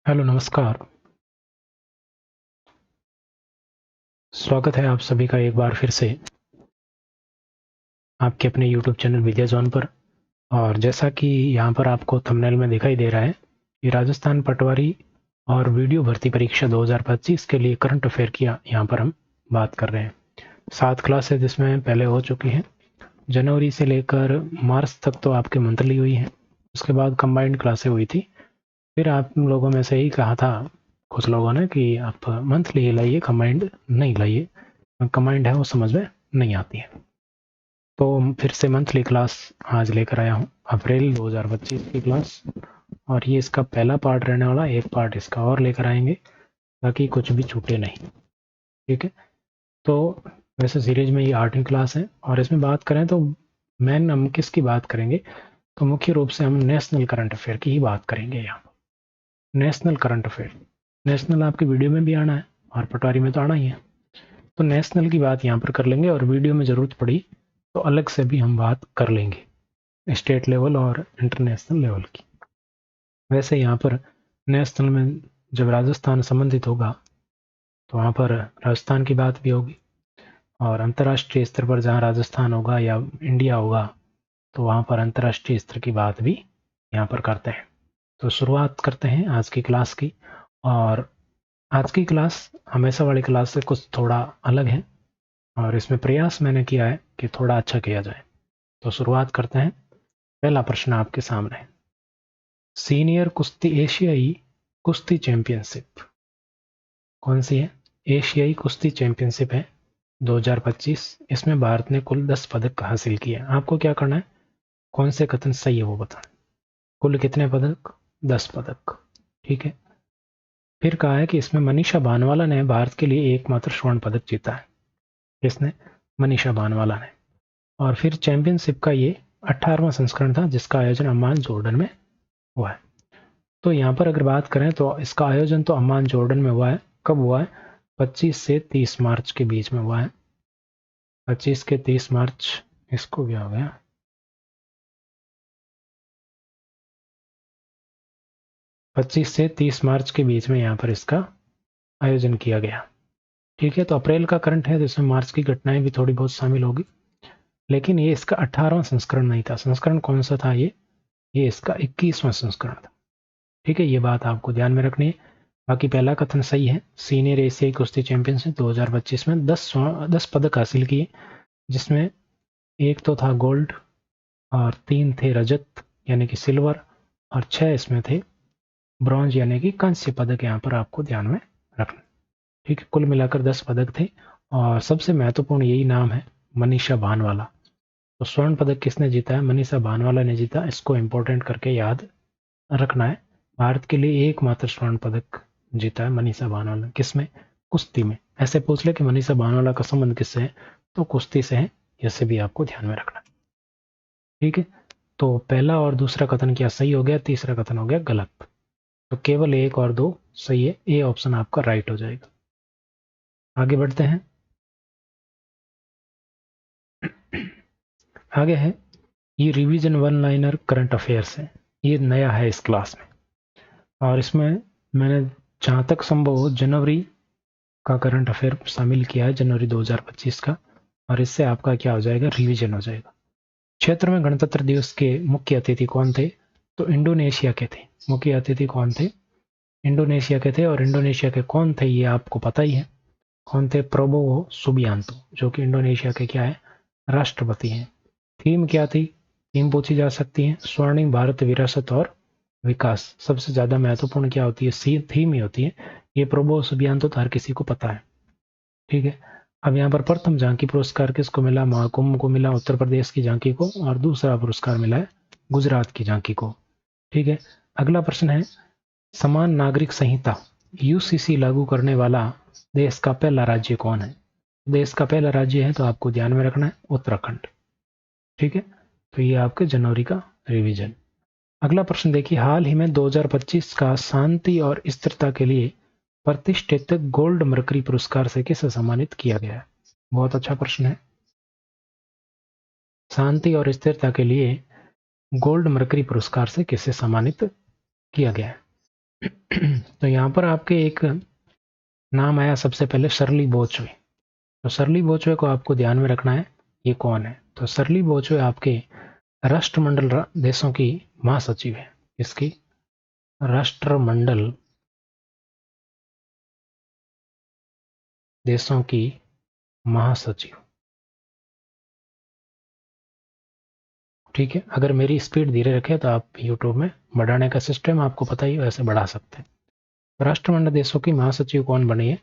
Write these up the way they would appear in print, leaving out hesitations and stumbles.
Hello, नमस्कार। स्वागत है आप सभी का एक बार फिर से आपके अपने यूट्यूब चैनल विद्या जोन पर। और जैसा कि यहाँ पर आपको थंबनेल में दिखाई दे रहा है, ये राजस्थान पटवारी और वीडियो भर्ती परीक्षा 2025 के लिए करंट अफेयर की यहाँ पर हम बात कर रहे हैं। 7 क्लासेज इसमें पहले हो चुकी हैं। जनवरी से लेकर मार्च तक तो आपकी मंथली हुई हैं। उसके बाद कंबाइंड क्लासें हुई थी। फिर आप लोगों में से ही कहा था कुछ लोगों ने कि आप मंथली ही लाइए, कंबाइंड नहीं लाइए। कंबाइंड है वो समझ में नहीं आती है। तो फिर से मंथली क्लास आज लेकर आया हूँ, अप्रैल 2025 की क्लास। और ये इसका पहला पार्ट रहने वाला, एक पार्ट इसका और लेकर आएंगे ताकि कुछ भी छूटे नहीं। ठीक है, तो वैसे सीरीज में ये 8वीं क्लास है और इसमें बात करें तो मेन हम किसकी बात करेंगे, तो मुख्य रूप से हम नेशनल करंट अफेयर की ही बात करेंगे। यहाँ नेशनल करंट अफेयर, नेशनल आपकी वीडियो में भी आना है और पटवारी में तो आना ही है, तो नेशनल की बात यहाँ पर कर लेंगे और वीडियो में ज़रूरत पड़ी तो अलग से भी हम बात कर लेंगे स्टेट लेवल और इंटरनेशनल लेवल की। वैसे यहाँ पर नेशनल में जब राजस्थान संबंधित होगा तो वहाँ पर राजस्थान की बात भी होगी, और अंतर्राष्ट्रीय स्तर पर जहाँ राजस्थान होगा या इंडिया होगा तो वहाँ पर अंतर्राष्ट्रीय स्तर की बात भी यहाँ पर करते हैं। तो शुरुआत करते हैं आज की क्लास की। और आज की क्लास हमेशा वाली क्लास से कुछ थोड़ा अलग है और इसमें प्रयास मैंने किया है कि थोड़ा अच्छा किया जाए। तो शुरुआत करते हैं। पहला प्रश्न आपके सामने है, सीनियर कुश्ती एशियाई कुश्ती चैंपियनशिप कौन सी है? एशियाई कुश्ती चैंपियनशिप है 2025। इसमें भारत ने कुल 10 पदक हासिल किए। आपको क्या करना है, कौन से कथन सही है वो बताना। कुल कितने पदक? 10 पदक। ठीक है। फिर कहा है कि इसमें मनीषा भानवाला ने भारत के लिए एकमात्र स्वर्ण पदक जीता है। किसने? मनीषा भानवाला ने। और फिर चैंपियनशिप का ये 18वां संस्करण था जिसका आयोजन अम्मान जॉर्डन में हुआ है। तो यहाँ पर अगर बात करें तो इसका आयोजन तो अम्मान जॉर्डन में हुआ है। कब हुआ है? 25 से 30 मार्च के बीच में हुआ है। 25 के 30 मार्च, इसको क्या हो गया, 25 से 30 मार्च के बीच में यहाँ पर इसका आयोजन किया गया। ठीक है, तो अप्रैल का करंट है तो इसमें मार्च की घटनाएं भी थोड़ी बहुत शामिल होगी, लेकिन ये इसका 18वां संस्करण नहीं था। संस्करण कौन सा था? ये इसका 21वां संस्करण था। ठीक है, ये बात आपको ध्यान में रखनी है। बाकी पहला कथन सही है। सीनियर एशियाई कुश्ती चैंपियनशिप 2025 में 10 पदक हासिल किए, जिसमें एक तो था गोल्ड और 3 थे रजत यानी कि सिल्वर, और 6 इसमें थे ब्रॉन्ज यानी कि कांस्य पदक। यहाँ पर आपको ध्यान में रखना। ठीक है, कुल मिलाकर 10 पदक थे और सबसे महत्वपूर्ण यही नाम है, मनीषा भानवाला। तो स्वर्ण पदक किसने जीता है? मनीषा भानवाला ने जीता। इसको इंपॉर्टेंट करके याद रखना है। भारत के लिए एकमात्र स्वर्ण पदक जीता है मनीषा भानवाला। किसमें? कुश्ती में। ऐसे पूछ ले कि मनीषा भानवाला का संबंध किससे है, तो कुश्ती से है। इसे भी आपको ध्यान में रखना। ठीक है, तो पहला और दूसरा कथन क्या सही हो गया, तीसरा कथन हो गया गलत। तो केवल एक और दो सही है, ए ऑप्शन आपका राइट हो जाएगा। आगे बढ़ते हैं। आगे है, ये revision one liner current affairs है। ये नया है इस क्लास में, और इसमें मैंने जहाँ तक संभव हो जनवरी का करंट अफेयर शामिल किया है, जनवरी 2025 का। और इससे आपका क्या हो जाएगा, रिवीजन हो जाएगा। क्षेत्र में गणतंत्र दिवस के मुख्य अतिथि कौन थे? तो इंडोनेशिया के थे। मुख्य अतिथि कौन थे? इंडोनेशिया के थे। और इंडोनेशिया के कौन थे ये आपको पता ही है। कौन थे? प्रोबोवो सुबियांतो, जो कि इंडोनेशिया के क्या है, राष्ट्रपति हैं। थीम क्या थी? थीम पूछी जा सकती है, स्वर्णिम भारत विरासत और विकास। सबसे ज्यादा महत्वपूर्ण क्या होती है? थीम ही होती है। ये प्रोबोवो सुबियांतो तो हर किसी को पता है। ठीक है, अब यहाँ पर प्रथम झांकी पुरस्कार किसको मिला? महाकुंभ को मिला, उत्तर प्रदेश की झांकी को। और दूसरा पुरस्कार मिला है गुजरात की झांकी को। ठीक है, अगला प्रश्न है, समान नागरिक संहिता यूसीसी लागू करने वाला देश का पहला राज्य कौन है? देश का पहला राज्य है तो आपको ध्यान में रखना है उत्तराखंड। ठीक है, तो ये आपके जनवरी का रिवीजन। अगला प्रश्न देखिए, हाल ही में 2025 का शांति और स्थिरता के लिए प्रतिष्ठित गोल्ड मरकरी पुरस्कार से किसे सम्मानित किया गया है? बहुत अच्छा प्रश्न है। शांति और स्थिरता के लिए गोल्ड मरकरी पुरस्कार से किसे सम्मानित किया गया है? तो यहाँ पर आपके एक नाम आया सबसे पहले, शर्ली बोचवे। तो शर्ली बोचवे को आपको ध्यान में रखना है, ये कौन है। तो शर्ली बोचवे आपके राष्ट्रमंडल देशों की महासचिव है। इसकी राष्ट्रमंडल देशों की महासचिव। ठीक है, अगर मेरी स्पीड धीरे रखे तो आप यूट्यूब में बढ़ाने का सिस्टम आपको पता ही, वैसे बढ़ा सकते हैं। राष्ट्रमंडल देशों की महासचिव कौन बनी है,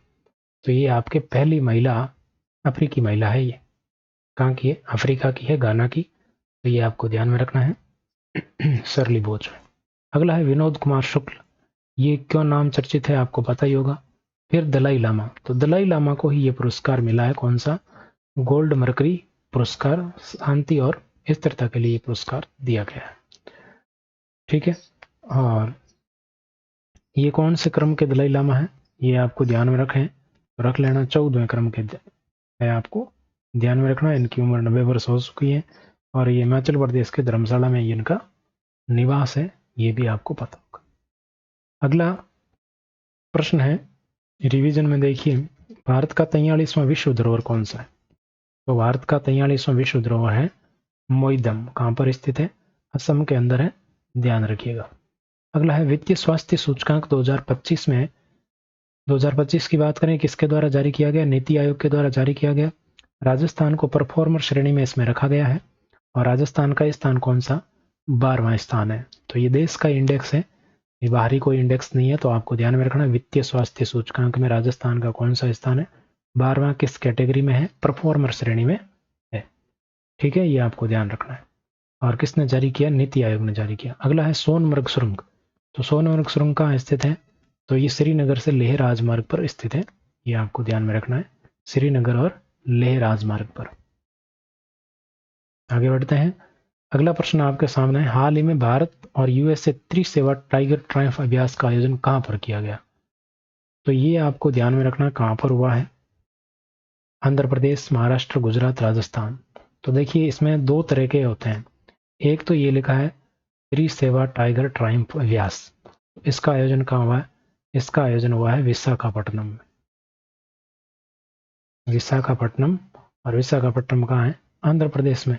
तो ये आपके पहली महिला अफ्रीकी महिला है। ये कहाँ की है, अफ्रीका की है, गाना की। तो ये आपको ध्यान में रखना है। शर्ली बोच। अगला है विनोद कुमार शुक्ल। ये क्यों नाम चर्चित है, आपको पता ही होगा। फिर दलाई लामा। तो दलाई लामा को ही ये पुरस्कार मिला है, कौन सा, गोल्ड मर्करी पुरस्कार, शांति और स्थिरता के लिए ये पुरस्कार दिया गया है। ठीक है, और ये कौन से क्रम के दलाई लामा है, ये आपको ध्यान में रख लेना। 14वें क्रम के है, आपको ध्यान में रखना। इनकी उम्र 90 वर्ष हो चुकी है और ये हिमाचल प्रदेश के धर्मशाला में इनका निवास है, ये भी आपको पता होगा। अगला प्रश्न है रिवीजन में, देखिए भारत का 43वां विश्व धरोहर कौन सा है। तो भारत का 43वां विश्व धरोहर है मोइदम। कहाँ पर स्थित है, असम के अंदर है, ध्यान रखिएगा। अगला है वित्तीय स्वास्थ्य सूचकांक 2025 में, 2025 की बात करें, किसके द्वारा जारी किया गया, नीति आयोग के द्वारा जारी किया गया। राजस्थान को परफॉर्मर श्रेणी में इसमें रखा गया है और राजस्थान का स्थान कौन सा, 12वां स्थान है। तो ये देश का इंडेक्स है, ये बाहरी कोई इंडेक्स नहीं है। तो आपको ध्यान में रखना, वित्तीय स्वास्थ्य सूचकांक में राजस्थान का कौन सा स्थान है, 12वां, किस कैटेगरी में है, परफॉर्मर श्रेणी में है। ठीक है, ये आपको ध्यान रखना है। और किसने जारी किया, नीति आयोग ने जारी किया। अगला है सोनमर्ग सुरंग। तो सोनमर्ग सुरंग कहाँ स्थित है, तो ये श्रीनगर से लेह राजमार्ग पर स्थित है, ये आपको ध्यान में रखना है, श्रीनगर और लेह राजमार्ग पर। आगे बढ़ते हैं। अगला प्रश्न आपके सामने है, हाल ही में भारत और यूएसए त्रिसेवा टाइगर ट्रायम्फ अभ्यास का आयोजन कहां पर किया गया। तो ये आपको ध्यान में रखना कहां पर हुआ है, आंध्र प्रदेश, महाराष्ट्र, गुजरात, राजस्थान। तो देखिए इसमें दो तरह के होते हैं, एक तो ये लिखा है त्रिसेवा टाइगर ट्रायम्फ अभ्यास, इसका आयोजन कहाँ हुआ है, इसका आयोजन हुआ है विशाखापट्टनम में। विशाखापट्टनम, और विशाखापट्टनम कहाँ है, आंध्र प्रदेश में।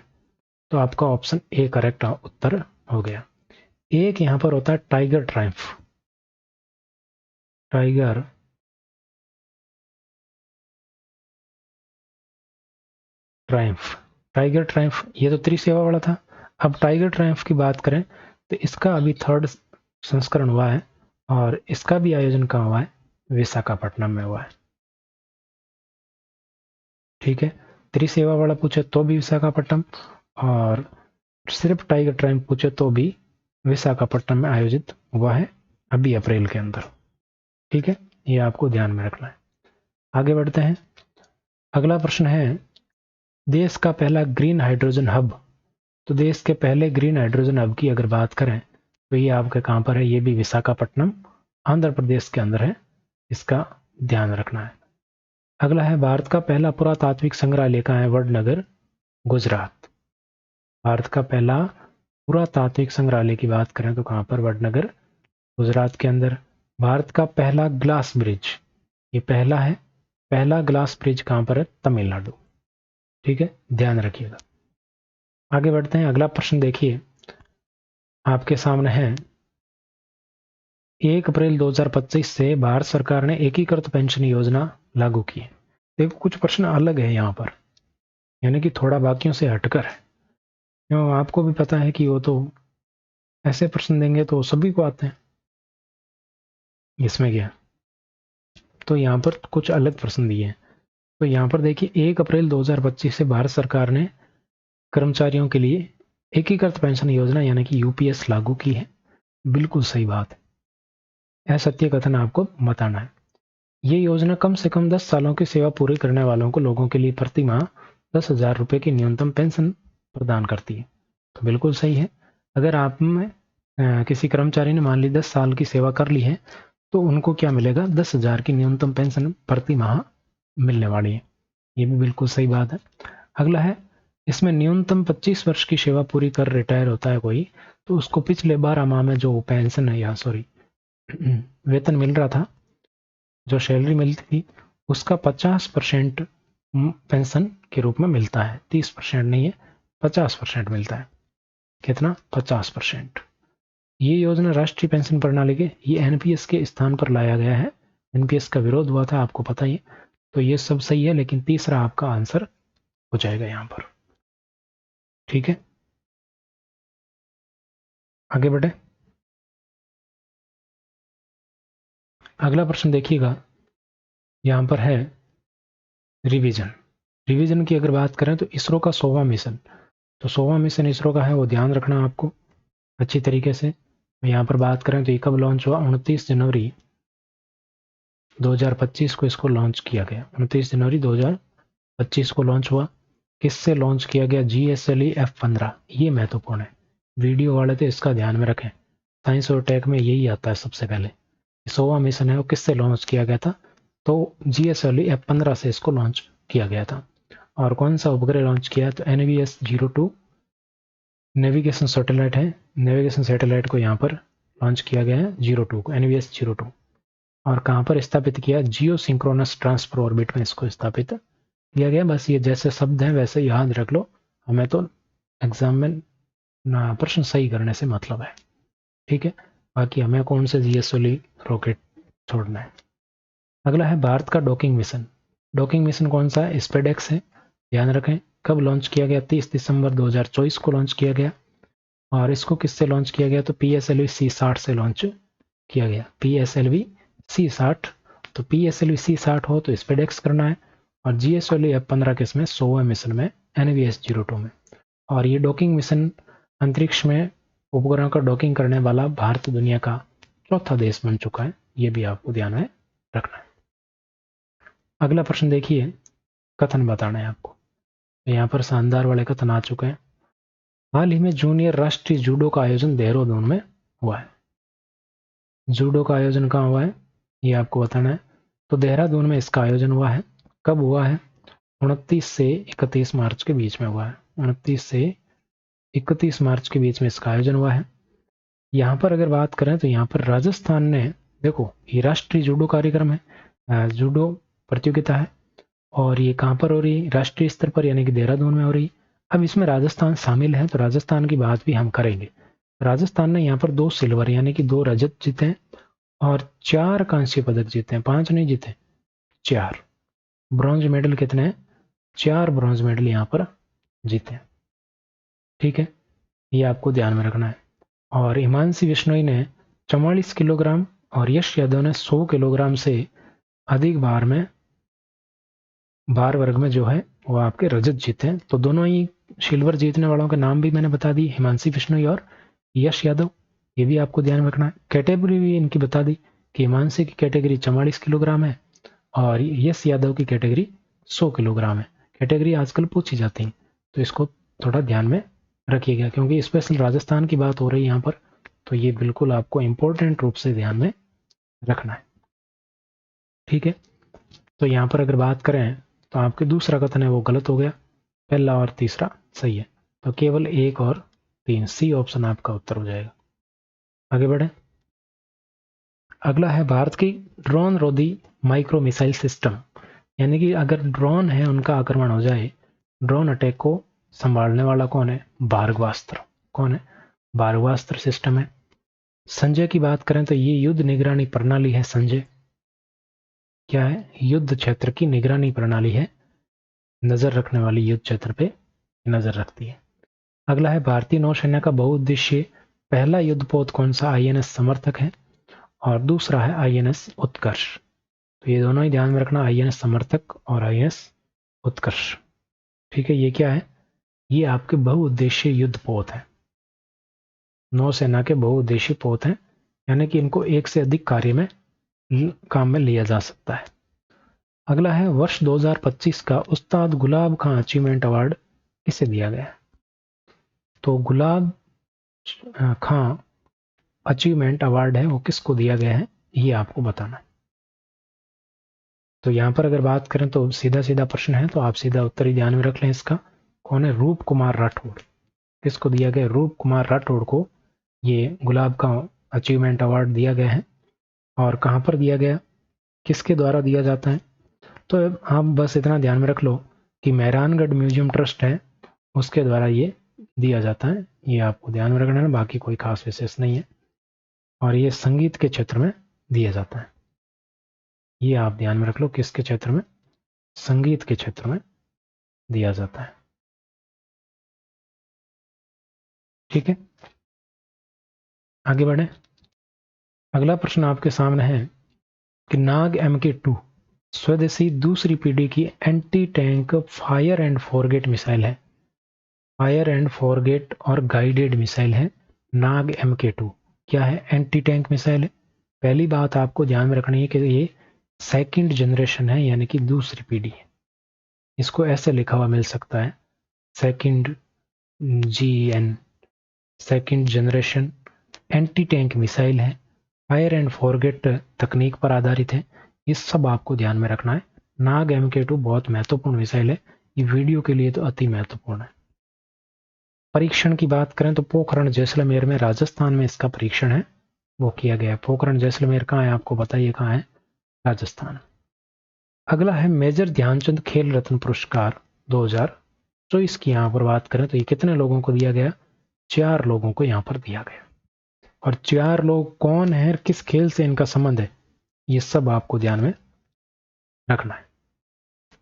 तो आपका ऑप्शन ए करेक्ट उत्तर हो गया। एक यहां पर होता है tiger Triumph, tiger Triumph, tiger Triumph, ये तो त्रिसेवा वाला था। अब टाइगर ट्रायम्फ की बात करें तो इसका अभी 3rd संस्करण हुआ है और इसका भी आयोजन कहाँ हुआ है, विशाखापट्टनम में हुआ है। ठीक है, त्रिसेवा वाला पूछे तो भी विशाखापट्टनम, और सिर्फ टाइगर ट्रायम्फ पूछे तो भी विशाखापट्टनम में आयोजित हुआ है, अभी अप्रैल के अंदर। ठीक है, ये आपको ध्यान में रखना है। आगे बढ़ते हैं। अगला प्रश्न है, देश का पहला ग्रीन हाइड्रोजन हब। तो देश के पहले ग्रीन हाइड्रोजन हब की अगर बात करें तो ये आपके कहाँ पर है, ये भी विशाखापट्टनम, आंध्र प्रदेश के अंदर है, इसका ध्यान रखना है। अगला है, भारत का पहला पुरातात्विक संग्रहालय कहाँ है, वडनगर, गुजरात। भारत का पहला पुरातात्विक संग्रहालय की बात करें तो कहाँ पर, वडनगर, गुजरात के अंदर। भारत का पहला ग्लास ब्रिज, ये पहला है, पहला ग्लास ब्रिज कहाँ पर है, तमिलनाडु। ठीक है, ध्यान रखिएगा। आगे बढ़ते हैं। अगला प्रश्न देखिए आपके सामने है, 1 अप्रैल 2025 से भारत सरकार ने एकीकृत पेंशन योजना लागू की है। देखो कुछ प्रश्न अलग है यहाँ पर, यानी कि थोड़ा बाकियों से हटकर है, क्यों आपको भी पता है कि वो तो ऐसे प्रश्न देंगे तो सभी को आते हैं, इसमें क्या। तो यहाँ पर कुछ अलग प्रश्न दिए हैं। तो यहाँ पर देखिए 1 अप्रैल 2025 से भारत सरकार ने कर्मचारियों के लिए एकीकृत पेंशन योजना यानी कि यूपीएस लागू की है। बिल्कुल सही बात है, यह सत्य कथन आपको बताना है। ये योजना कम से कम 10 सालों की सेवा पूरी करने वालों को, लोगों के लिए प्रति माह 10,000 रुपये की न्यूनतम पेंशन प्रदान करती है। तो बिल्कुल सही है। अगर आप में किसी कर्मचारी ने मान ली 10 साल की सेवा कर ली है तो उनको क्या मिलेगा, 10,000 की न्यूनतम पेंशन प्रति माह मिलने वाली है, ये भी बिल्कुल सही बात है। अगला है, इसमें न्यूनतम 25 वर्ष की सेवा पूरी कर रिटायर होता है कोई, तो उसको पिछले 12 माह में जो पेंशन है, या सॉरी वेतन मिल रहा था, जो सैलरी मिलती थी उसका 50% पेंशन के रूप में मिलता है। 30% नहीं है, 50% मिलता है। कितना? 50%। ये योजना राष्ट्रीय पेंशन प्रणाली के ये एनपीएस के स्थान पर लाया गया है। एनपीएस का विरोध हुआ था, आपको पता ही है। तो ये सब सही है, लेकिन तीसरा आपका आंसर हो जाएगा यहाँ पर। ठीक है, आगे बढ़े। अगला प्रश्न देखिएगा, यहाँ पर है रिवीजन। रिवीजन की अगर बात करें तो इसरो का 100वां मिशन, तो 100वां मिशन इसरो का है, वो ध्यान रखना आपको अच्छी तरीके से। यहाँ पर बात करें तो ये कब लॉन्च हुआ? 29 जनवरी 2025 को इसको लॉन्च किया गया। 29 जनवरी 2025 को लॉन्च हुआ। किससे लॉन्च किया गया? GSLV F15। ये महत्वपूर्ण है, वीडियो वाले तो इसका ध्यान में रखें। साइंस और टेक में यही आता है सबसे पहले। 100वां मिशन है वो किससे लॉन्च किया गया था? तो GSLV F15 से इसको लॉन्च किया गया था। और कौन सा उपग्रह लॉन्च किया? तो NVS-02 नेविगेशन सैटेलाइट है। नेविगेशन सैटेलाइट को यहाँ पर लॉन्च किया गया है, 02 को, NVS-02। और कहाँ पर स्थापित किया? जियो सिंक्रोनस ट्रांसफर ऑर्बिट में इसको स्थापित किया गया। बस ये जैसे शब्द हैं वैसे याद रख लो, हमें तो एग्जाम में प्रश्न सही करने से मतलब है। ठीक है, बाकी हमें कौन से GSLV रॉकेट छोड़ना है। अगला है भारत का डॉकिंग मिशन। डॉकिंग मिशन कौन सा है? स्पेडेक्स है, ध्यान रखें। कब लॉन्च किया गया? 30 दिसंबर 2024 को लॉन्च किया गया। और इसको किससे लॉन्च किया गया? तो PSLV C60 से लॉन्च किया गया। PSLV C60, तो PSLV C60 हो तो स्पेडेक्स करना है। और GSLV F15 किसमें? 100वें मिशन में, NVS-02 में। और ये डॉकिंग मिशन अंतरिक्ष में उपग्रहों का डॉकिंग करने वाला भारत दुनिया का चौथा देश बन चुका है। ये भी आपको ध्यान में रखना है। अगला प्रश्न देखिए, कथन बताना है आपको। यहाँ पर शानदार वाले कथन आ चुके हैं। हाल ही में जूनियर राष्ट्रीय जूडो का आयोजन देहरादून में हुआ है। जूडो का आयोजन कहाँ हुआ है ये आपको बताना है। तो देहरादून में इसका आयोजन हुआ है। कब हुआ है? 29 से 31 मार्च के बीच में हुआ है। 29 से 31 मार्च के बीच में इसका आयोजन हुआ है। यहाँ पर अगर बात करें तो यहाँ पर राजस्थान ने, देखो ये राष्ट्रीय जूडो कार्यक्रम है, जूडो प्रतियोगिता है। और ये कहाँ पर हो रही है? राष्ट्रीय स्तर पर, यानी कि देहरादून में हो रही है। अब इसमें राजस्थान शामिल है, तो राजस्थान की बात भी हम करेंगे। राजस्थान ने यहाँ पर 2 सिल्वर यानी कि 2 रजत जीते हैं और 4 कांस्य पदक जीते हैं। 5 नहीं जीते, 4। ब्रॉन्ज मेडल कितने हैं? 4 ब्रॉन्ज मेडल यहाँ पर जीते हैं। ठीक है, ये आपको ध्यान में रखना है। और हिमांशी बिश्नोई ने 44 किलोग्राम और यश यादव ने 100 किलोग्राम से अधिक भार वर्ग में जो है वो आपके रजत जीते हैं। तो दोनों ही सिल्वर जीतने वालों के नाम भी मैंने बता दी, हिमांशी बिश्नोई और यश यादव। ये भी आपको ध्यान में रखना है। कैटेगरी भी इनकी बता दी कि हिमांशी की कैटेगरी 44 किलोग्राम है और यश यादव की कैटेगरी 100 किलोग्राम है। कैटेगरी आजकल पूछी जाती है, तो इसको थोड़ा ध्यान में रखिएगा, क्योंकि स्पेशल राजस्थान की बात हो रही है यहाँ पर। तो ये बिल्कुल आपको इंपॉर्टेंट रूप से ध्यान में रखना है। ठीक है, तो यहाँ पर अगर बात करें तो आपके दूसरा कथन है वो गलत हो गया, पहला और तीसरा सही है। तो केवल 1 और 3, सी ऑप्शन आपका उत्तर हो जाएगा। आगे बढ़े। अगला है भारत की ड्रोन रोधी माइक्रो मिसाइल सिस्टम, यानी कि अगर ड्रोन है उनका आक्रमण हो जाए, ड्रोन अटैक को संभालने वाला कौन है? भार्गवास्त्र। कौन है? भार्गवास्त्र सिस्टम है। संजय की बात करें तो ये युद्ध निगरानी प्रणाली है। संजय क्या है? युद्ध क्षेत्र की निगरानी प्रणाली है, नजर रखने वाली, युद्ध क्षेत्र पे नजर रखती है। अगला है भारतीय नौसेना का बहुउद्देशीय पहला युद्धपोत कौन सा? INS समर्थक है और दूसरा है INS उत्कर्ष। तो ये दोनों ही ध्यान में रखना, INS समर्थक और INS उत्कर्ष। ठीक है, ये क्या है? ये आपके बहुउद्देशीय युद्धपोत है, नौसेना के बहुउद्देशीय पोत हैं, यानी कि इनको एक से अधिक कार्य में काम में लिया जा सकता है। अगला है वर्ष 2025 का उस्ताद गुलाब खां अचीवमेंट अवार्ड किसे दिया गया? तो गुलाब खां अचीवमेंट अवार्ड है वो किसको दिया गया है, ये आपको बताना है। तो यहाँ पर अगर बात करें तो सीधा सीधा प्रश्न है, तो आप सीधा उत्तर ही ध्यान में रख लें इसका। कौन है? रूप कुमार राठौड़। किसको दिया गया? रूप कुमार राठौड़ को ये गुलाब खां अचीवमेंट अवार्ड दिया गया है। और कहाँ पर दिया गया, किसके द्वारा दिया जाता है। तो आप बस इतना ध्यान में रख लो कि मेहरानगढ़ म्यूजियम ट्रस्ट है, उसके द्वारा ये दिया जाता है। ये आपको ध्यान में रखना है, बाकी कोई खास विशेष नहीं है। और ये संगीत के क्षेत्र में दिया जाता है। ये आप ध्यान में रख लो, किसके क्षेत्र में, संगीत के क्षेत्र में दिया जाता है। ठीक है, आगे बढ़े। अगला प्रश्न आपके सामने है कि नाग MK2 स्वदेशी दूसरी पीढ़ी की anti tank fire and forget missile है। फायर एंड फॉरगेट और गाइडेड मिसाइल है नाग MK2। क्या है, एंटी टैंक मिसाइल है। पहली बात आपको ध्यान में रखनी है कि ये सेकंड जनरेशन है, यानी कि दूसरी पीढ़ी है। इसको ऐसे लिखा हुआ मिल सकता है, second GN, second generation anti tank missile है, फायर एंड फॉरगेट तकनीक पर आधारित है। ये सब आपको ध्यान में रखना है। नाग MK2 बहुत महत्वपूर्ण मिसाइल है, ये वीडियो के लिए तो अति महत्वपूर्ण है। परीक्षण की बात करें तो पोखरण जैसलमेर में, राजस्थान में इसका परीक्षण है वो किया गया है। पोखरण जैसलमेर कहाँ है, आपको बताइए कहाँ है, राजस्थान। अगला है मेजर ध्यानचंद खेल रत्न पुरस्कार 2024 की यहाँ पर बात करें तो ये कितने लोगों को दिया गया, 4 लोगों को यहाँ पर दिया गया। और 4 लोग कौन है, किस खेल से इनका संबंध है, ये सब आपको ध्यान में रखना है।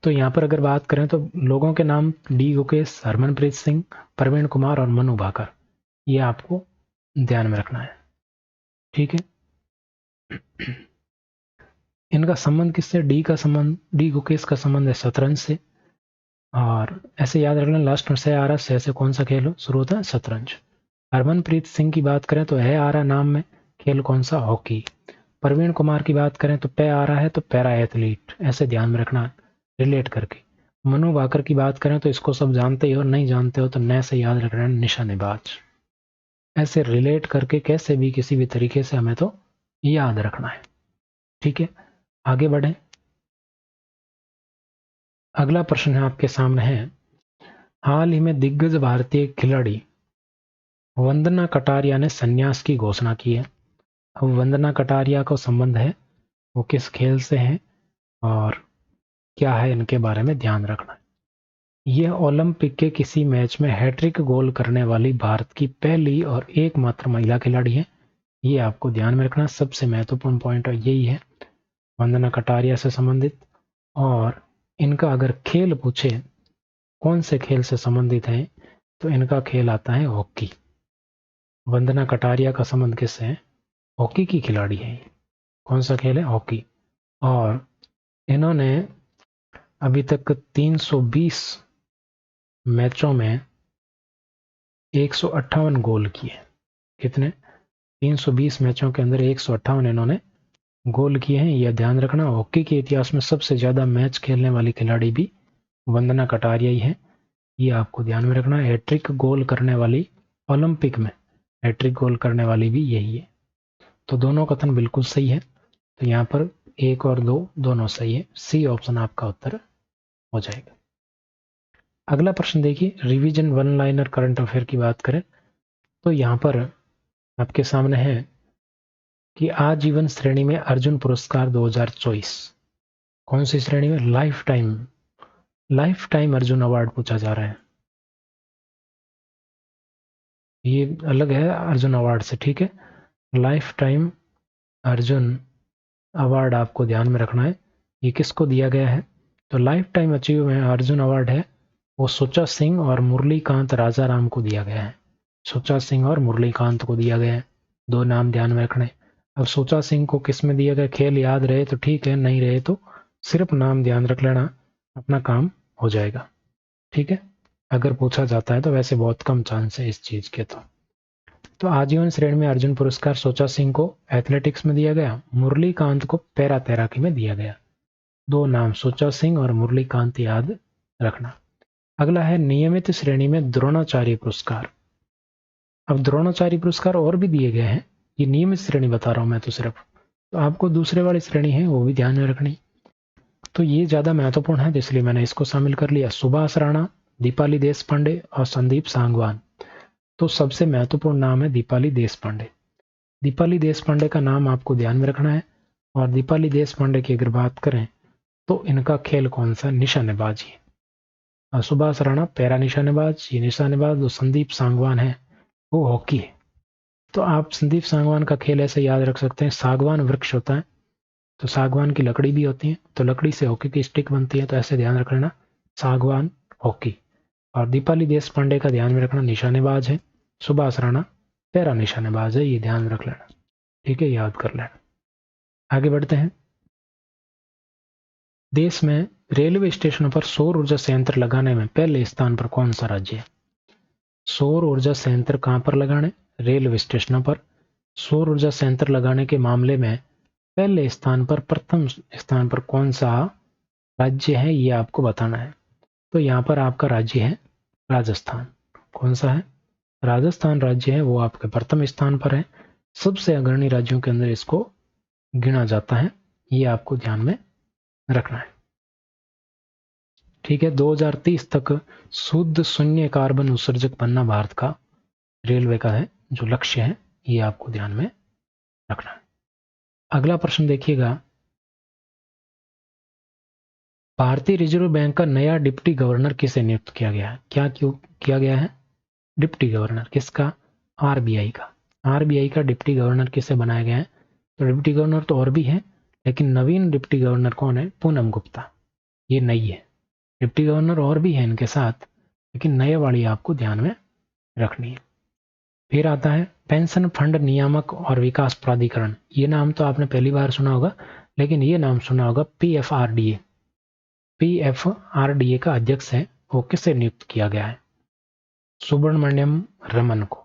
तो यहाँ पर अगर बात करें तो लोगों के नाम D गुकेश, हरमनप्रीत सिंह, प्रवीण कुमार और मनु भाकर, ये आपको ध्यान में रखना है। ठीक है, इनका संबंध किससे, D गुकेश का संबंध है शतरंज से। और ऐसे याद रखना, लास्ट में से आ रहा से कौन सा खेल हो शुरू होता है, शतरंज। हरमनप्रीत सिंह की बात करें तो है आ रहा नाम में, खेल कौन सा, हॉकी। प्रवीण कुमार की बात करें तो पे आ रहा है तो पैरा एथलीट, ऐसे ध्यान में रखना रिलेट करके। मनु भाकर की बात करें तो इसको सब जानते हो, नहीं जानते हो तो नए से याद रखना, निशानेबाज। ऐसे रिलेट करके कैसे भी किसी भी तरीके से हमें तो याद रखना है। ठीक है, आगे बढ़े। अगला प्रश्न है आपके सामने है, हाल ही में दिग्गज भारतीय खिलाड़ी वंदना कटारिया ने संन्यास की घोषणा की है। अब वंदना कटारिया को संबंध है, वो किस खेल से है और क्या है, इनके बारे में ध्यान रखना। यह ओलंपिक के किसी मैच में हैट्रिक गोल करने वाली भारत की पहली और एकमात्र महिला खिलाड़ी है। ये आपको ध्यान में रखना, सबसे महत्वपूर्ण पॉइंट यही है वंदना कटारिया से संबंधित। और इनका अगर खेल पूछे कौन से खेल से संबंधित है तो इनका खेल आता है हॉकी। वंदना कटारिया का संबंध किससे है, हॉकी की खिलाड़ी है। कौन सा खेल है, हॉकी। और इन्होंने अभी तक 320 मैचों में 158 गोल किए। कितने, 320 मैचों के अंदर 158 इन्होंने गोल किए हैं। यह ध्यान रखना, हॉकी के इतिहास में सबसे ज्यादा मैच खेलने वाली खिलाड़ी भी वंदना कटारिया ही है। ये आपको ध्यान में रखना, हैट्रिक गोल करने वाली, ओलंपिक में हैट्रिक गोल करने वाली भी यही है। तो दोनों कथन बिल्कुल सही है। तो यहाँ पर 1 और 2 दोनों सही है, सी ऑप्शन आपका उत्तर हो जाएगा। अगला प्रश्न देखिए, revision one liner current affair की बात करें तो यहाँ पर आपके सामने है कि आजीवन श्रेणी में अर्जुन पुरस्कार 2024 कौन सी श्रेणी में, लाइफ टाइम अर्जुन अवार्ड पूछा जा रहा है। ये अलग है अर्जुन अवार्ड से। ठीक है, लाइफ टाइम अर्जुन अवार्ड आपको ध्यान में रखना है। ये किसको दिया गया है, तो life time achievement Arjun award है वो सुचा सिंह और मुरलीकांत राजाराम को दिया गया है। सुचा सिंह और मुरलीकांत को दिया गया है, 2 नाम ध्यान में रखने। अब सुचा सिंह को किस में दिया गया, खेल याद रहे तो ठीक है, नहीं रहे तो सिर्फ नाम ध्यान रख लेना, अपना काम हो जाएगा। ठीक है, अगर पूछा जाता है तो, वैसे बहुत कम चांस है इस चीज के। तो आजीवन श्रेणी में अर्जुन पुरस्कार सोचा सिंह को एथलेटिक्स में दिया गया, मुरलीकांत को पैरा तैराकी में दिया गया। 2 नाम सोचा सिंह और मुरलीकांत याद रखना। अगला है नियमित श्रेणी में द्रोणाचार्य पुरस्कार। अब द्रोणाचार्य पुरस्कार और भी दिए गए हैं, ये नियमित श्रेणी बता रहा हूं मैं तो सिर्फ, तो आपको दूसरे वाली श्रेणी है वो भी ध्यान में रखनी। तो ये ज्यादा महत्वपूर्ण है इसलिए मैंने इसको शामिल कर लिया। सुभाष राणा, दीपाली देश पांडे और संदीप सांगवान। तो सबसे महत्वपूर्ण नाम है दीपाली देश पांडे। दीपाली देश पांडे का नाम आपको ध्यान में रखना है। और दीपाली देशपांडे की अगर बात करें तो इनका खेल कौन सा? निशानेबाजी। और सुभाष राणा पैरा निशानेबाज, ये निशानेबाज। जो संदीप सांगवान है वो हॉकी है। तो आप संदीप सांगवान का खेल ऐसे याद रख सकते हैं, सागवान वृक्ष होता है तो सागवान की लकड़ी भी होती है, तो लकड़ी से हॉकी की स्टिक बनती है, तो ऐसे ध्यान रख लेना, सागवान हॉकी। और दीपाली देशपांडे का ध्यान में रखना, निशानेबाज है। सुभाष राणा पैरा निशानेबाज है, ये ध्यान रख लेना, ठीक है, याद कर लेना। आगे बढ़ते हैं। देश में रेलवे स्टेशनों पर सौर ऊर्जा संयंत्र लगाने में पहले स्थान पर कौन सा राज्य है? सौर ऊर्जा संयंत्र कहां पर लगाने? रेलवे स्टेशनों पर। सौर ऊर्जा संयंत्र लगाने के मामले में पहले स्थान पर, प्रथम स्थान पर कौन सा राज्य है, ये आपको बताना है। तो यहाँ पर आपका राज्य है राजस्थान। कौन सा है? राजस्थान राज्य है, वो आपके प्रथम स्थान पर है। सबसे अग्रणी राज्यों के अंदर इसको गिना जाता है, ये आपको ध्यान में रखना है, ठीक है। 2030 तक शुद्ध शून्य कार्बन उत्सर्जक बनना भारत का, रेलवे का है जो लक्ष्य है, ये आपको ध्यान में रखना है। अगला प्रश्न देखिएगा, भारतीय रिजर्व बैंक का नया डिप्टी गवर्नर किसे नियुक्त किया गया है? क्या क्यों किया गया है डिप्टी गवर्नर? किसका? आरबीआई का। आरबीआई का डिप्टी गवर्नर किसे बनाया गया है? तो डिप्टी गवर्नर तो और भी है, लेकिन नवीन डिप्टी गवर्नर कौन है? पूनम गुप्ता, ये नई है। डिप्टी गवर्नर और भी है इनके साथ, लेकिन नए वाली आपको ध्यान में रखनी है। फिर आता है पेंशन फंड नियामक और विकास प्राधिकरण। ये नाम तो आपने पहली बार सुना होगा, लेकिन ये नाम सुना होगा पीएफआरडीए। पीएफआरडीए का अध्यक्ष है, वो किसे नियुक्त किया गया है? सुब्रमण्यम रमन को।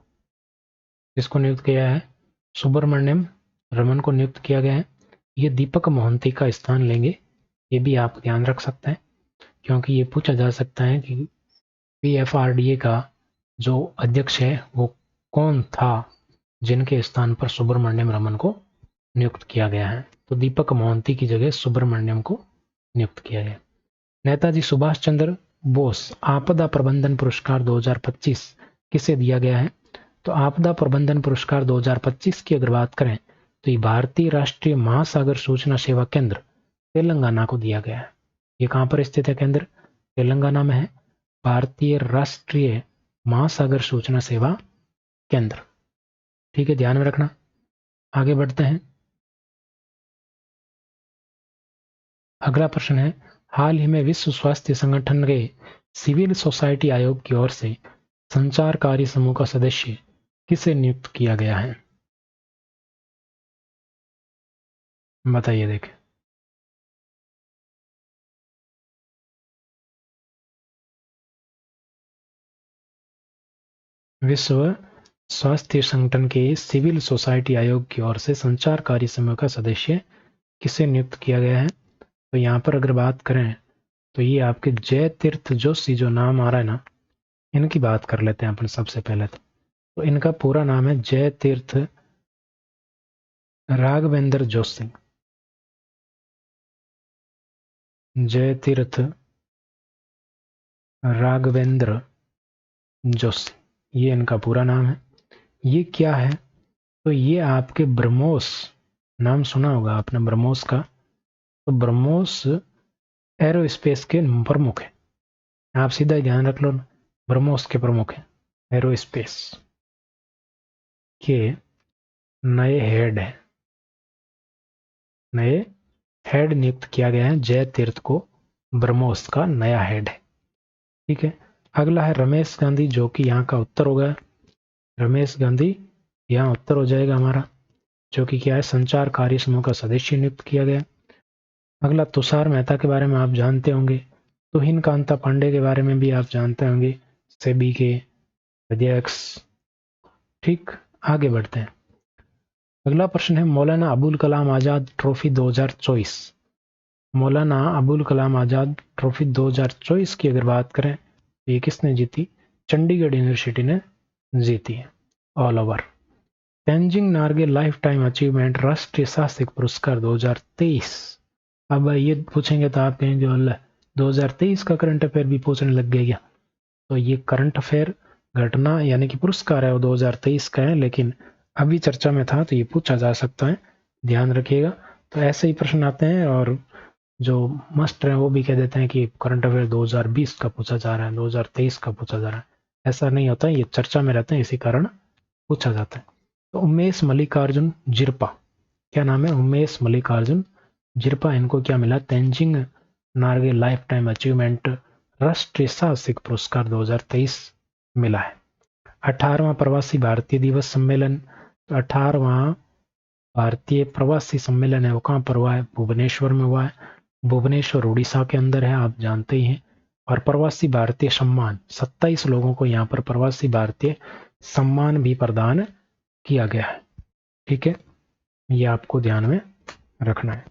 किसको नियुक्त किया है? सुब्रमण्यम रमन को नियुक्त किया गया है। ये दीपक मोहंती का स्थान लेंगे, ये भी आप ध्यान रख सकते हैं, क्योंकि ये पूछा जा सकता है कि पीएफआरडीए का जो अध्यक्ष है वो कौन था जिनके स्थान पर सुब्रमण्यम रमन को नियुक्त किया गया है। तो दीपक मोहंती की जगह सुब्रमण्यम को नियुक्त किया गया। नेताजी सुभाष चंद्र बोस आपदा प्रबंधन पुरस्कार 2025 किसे दिया गया है? तो आपदा प्रबंधन पुरस्कार 2025 की अगर बात करें तो ये भारतीय राष्ट्रीय महासागर सूचना सेवा केंद्र तेलंगाना को दिया गया है। ये कहां पर स्थित है केंद्र? तेलंगाना में है, भारतीय राष्ट्रीय महासागर सूचना सेवा केंद्र, ठीक है, ध्यान में रखना। आगे बढ़ते हैं। अगला प्रश्न है, हाल ही में विश्व स्वास्थ्य संगठन के सिविल सोसाइटी आयोग की ओर से संचार कार्य समूह का सदस्य किसे नियुक्त किया गया है? बताइए देखें। विश्व स्वास्थ्य संगठन के सिविल सोसाइटी आयोग की ओर से संचार कार्य समूह का सदस्य किसे नियुक्त किया गया है? तो यहाँ पर अगर बात करें तो ये आपके जय तीर्थ जोशी जो नाम आ रहा है ना, इनकी बात कर लेते हैं अपन सबसे पहले। तो इनका पूरा नाम है जय तीर्थ राघवेंद्र जोशी। जय तीर्थ राघवेंद्र जोशी, ये इनका पूरा नाम है। ये क्या है? तो ये आपके ब्रह्मोस, नाम सुना होगा आपने ब्रह्मोस का, तो ब्रह्मोस एरोस्पेस के प्रमुख है। आप सीधा ही ध्यान रख लो, ब्रह्मोस के प्रमुख है, एरोस्पेस के नए हेड है, नए हेड नियुक्त किया गया है जय तीर्थ को, ब्रह्मोस का नया हेड है, ठीक है। अगला है रमेश गांधी, जो कि यहाँ का उत्तर होगा। रमेश गांधी यहाँ उत्तर हो जाएगा हमारा, जो कि क्या है, संचार कार्य समूह का सदस्य नियुक्त किया गया। अगला तुषार मेहता के बारे में आप जानते होंगे, तुहिन कांता पांडे के बारे में भी आप जानते होंगे, सेबी के अध्यक्ष, ठीक। आगे बढ़ते हैं। अगला प्रश्न है मौलाना अबुल कलाम आजाद ट्रॉफी 2024। मौलाना अबुल कलाम आजाद ट्रॉफी 2024 की अगर बात करें तो ये किसने जीती? चंडीगढ़ यूनिवर्सिटी ने जीती है, all over. Tenzing Norgay life time achievement राष्ट्रीय साहसिक पुरस्कार 2023। अब ये पूछेंगे तो आप कहेंगे 2023 का करंट अफेयर भी पूछने लग गए क्या? तो ये करंट अफेयर घटना यानी कि पुरस्कार है वो 2023 का है, लेकिन अभी चर्चा में था तो ये पूछा जा सकता है, ध्यान रखिएगा। तो ऐसे ही प्रश्न आते हैं, और जो मस्ट है वो भी कह देते हैं कि करंट अफेयर 2020 का पूछा जा रहा है, 2023 का पूछा जा रहा है। ऐसा नहीं होता, ये चर्चा में रहते हैं, इसी कारण पूछा जाता है। तो उमेश मल्लिकार्जुन जिरपा, क्या नाम है? उमेश मल्लिकार्जुन जिरपा। इनको क्या मिला? Tenzing Norgay life time achievement राष्ट्रीय साहसिक पुरस्कार 2023 मिला है। 18वां प्रवासी भारतीय दिवस सम्मेलन, तो 18वां भारतीय प्रवासी सम्मेलन है वो कहाँ पर हुआ है? भुवनेश्वर में हुआ है। भुवनेश्वर उड़ीसा के अंदर है, आप जानते ही हैं। और प्रवासी भारतीय सम्मान, 27 लोगों को यहाँ पर प्रवासी भारतीय सम्मान भी प्रदान किया गया है। ठीक है, ये आपको ध्यान में रखना है।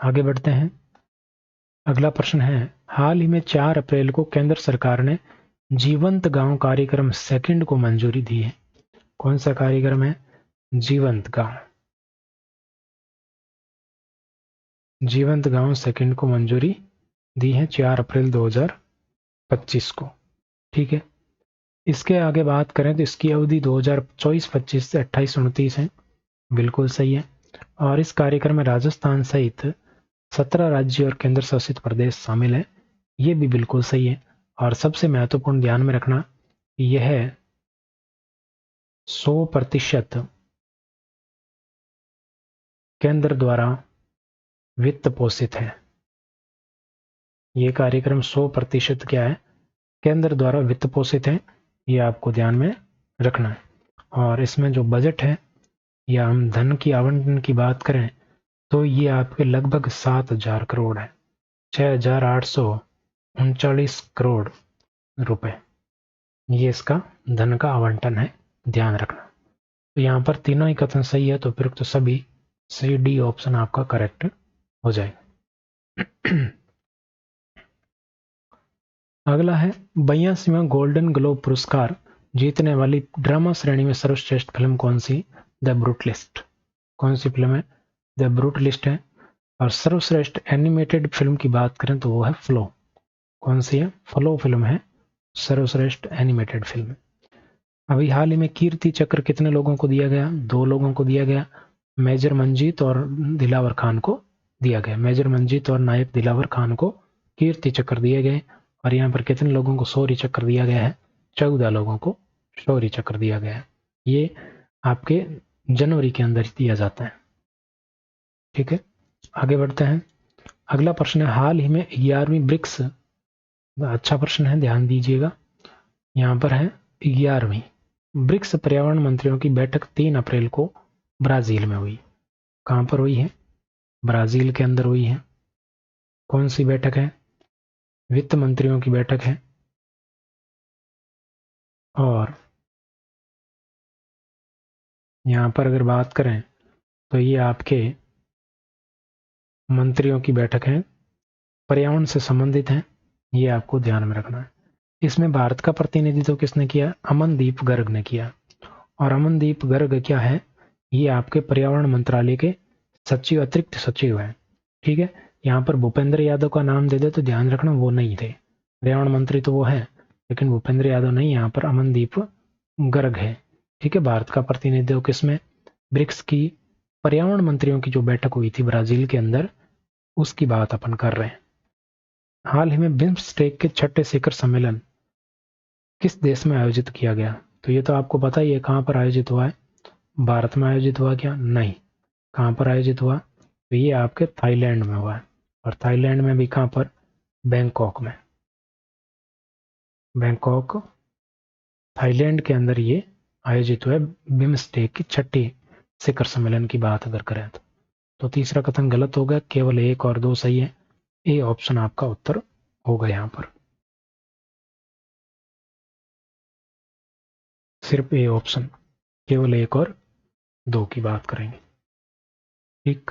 आगे बढ़ते हैं। अगला प्रश्न है, हाल ही में 4 अप्रैल को केंद्र सरकार ने जीवंत गांव कार्यक्रम सेकंड को मंजूरी दी है। कौन सा कार्यक्रम है? जीवंत गांव। जीवंत गांव सेकंड को मंजूरी दी है 4 अप्रैल 2025 को। ठीक है, इसके आगे बात करें तो इसकी अवधि 2024-25 से 28-29 है। बिल्कुल सही है। और इस कार्यक्रम में राजस्थान सहित 17 राज्य और केंद्र शासित प्रदेश शामिल है। ये भी बिल्कुल सही है। और सबसे महत्वपूर्ण ध्यान में रखना, यह 100% केंद्र द्वारा वित्त पोषित है। ये कार्यक्रम 100% क्या है? केंद्र द्वारा वित्त पोषित है। ये आपको ध्यान में रखना है। और इसमें जो बजट है या हम धन की आवंटन की बात करें तो ये आपके लगभग 7,000 करोड़ है, 6,839 करोड़ रुपए। ये इसका धन का आवंटन है, ध्यान रखना। तो यहाँ पर तीनों ही कथन सही है, तो फिर तो सभी सही, डी ऑप्शन आपका करेक्ट हो जाएगा। अगला है, 82वां गोल्डन ग्लोब पुरस्कार जीतने वाली ड्रामा श्रेणी में सर्वश्रेष्ठ फिल्म कौन सी? The brutalist. कौन सी फिल्म है? द ब्रूटलिस्ट है। और सर्वश्रेष्ठ एनिमेटेड फिल्म की बात करें तो वो है फ्लो। कौन सी है? फ्लो फिल्म है सर्वश्रेष्ठ एनिमेटेड फिल्म। अभी हाल ही में कीर्ति चक्र कितने लोगों को दिया गया? 2 लोगों को दिया गया, मेजर मंजीत और दिलावर खान को दिया गया। मेजर मंजीत और नायक दिलावर खान को कीर्ति चक्र दिए गए। और यहाँ पर कितने लोगों को शौर्य चक्र दिया गया है? 14 लोगों को शौर्य चक्र दिया गया है। ये आपके जनवरी के अंदर दिया जाता है। ठीक है, आगे बढ़ते हैं। अगला प्रश्न है, हाल ही में 11वीं ब्रिक्स, अच्छा प्रश्न है, ध्यान दीजिएगा। यहाँ पर है 11वीं ब्रिक्स पर्यावरण मंत्रियों की बैठक 3 अप्रैल को ब्राजील में हुई। कहाँ पर हुई है? ब्राजील के अंदर हुई है। कौन सी बैठक है? वित्त मंत्रियों की बैठक है। और यहाँ पर अगर बात करें तो ये आपके मंत्रियों की बैठक है, पर्यावरण से संबंधित है। ये आपको ध्यान में रखना है। इसमें भारत का प्रतिनिधित्व किसने किया? अमनदीप गर्ग ने किया। और अमनदीप गर्ग क्या है? ये आपके पर्यावरण मंत्रालय के सचिव, अतिरिक्त सचिव है। ठीक है, यहाँ पर भूपेंद्र यादव का नाम दे दे तो ध्यान रखना वो नहीं थे। पर्यावरण मंत्री तो वो है, लेकिन भूपेंद्र यादव नहीं, यहाँ पर अमनदीप गर्ग है। ठीक है, भारत का प्रतिनिधित्व किसमें? ब्रिक्स की पर्यावरण मंत्रियों की जो बैठक हुई थी ब्राजील के अंदर, उसकी बात अपन कर रहे हैं। हाल ही में बिम्स्टेक के 6ठे शिखर सम्मेलन किस देश में आयोजित किया गया? तो ये तो आपको पता ही है कहाँ पर आयोजित हुआ है। भारत में आयोजित हुआ क्या? नहीं। कहाँ पर आयोजित हुआ? तो ये आपके थाईलैंड में हुआ है। और थाईलैंड में भी कहाँ पर? बैंकॉक में। बैंकॉक, थाईलैंड के अंदर ये आयोजित हुआ है। बिम्स्टेक की 6ठी शिखर सम्मेलन की बात अगर करें तो तीसरा कथन गलत हो गया, केवल 1 और 2 सही है। ए ऑप्शन आपका उत्तर होगा यहाँ पर, सिर्फ ए ऑप्शन, केवल 1 और 2 की बात करेंगे। ठीक,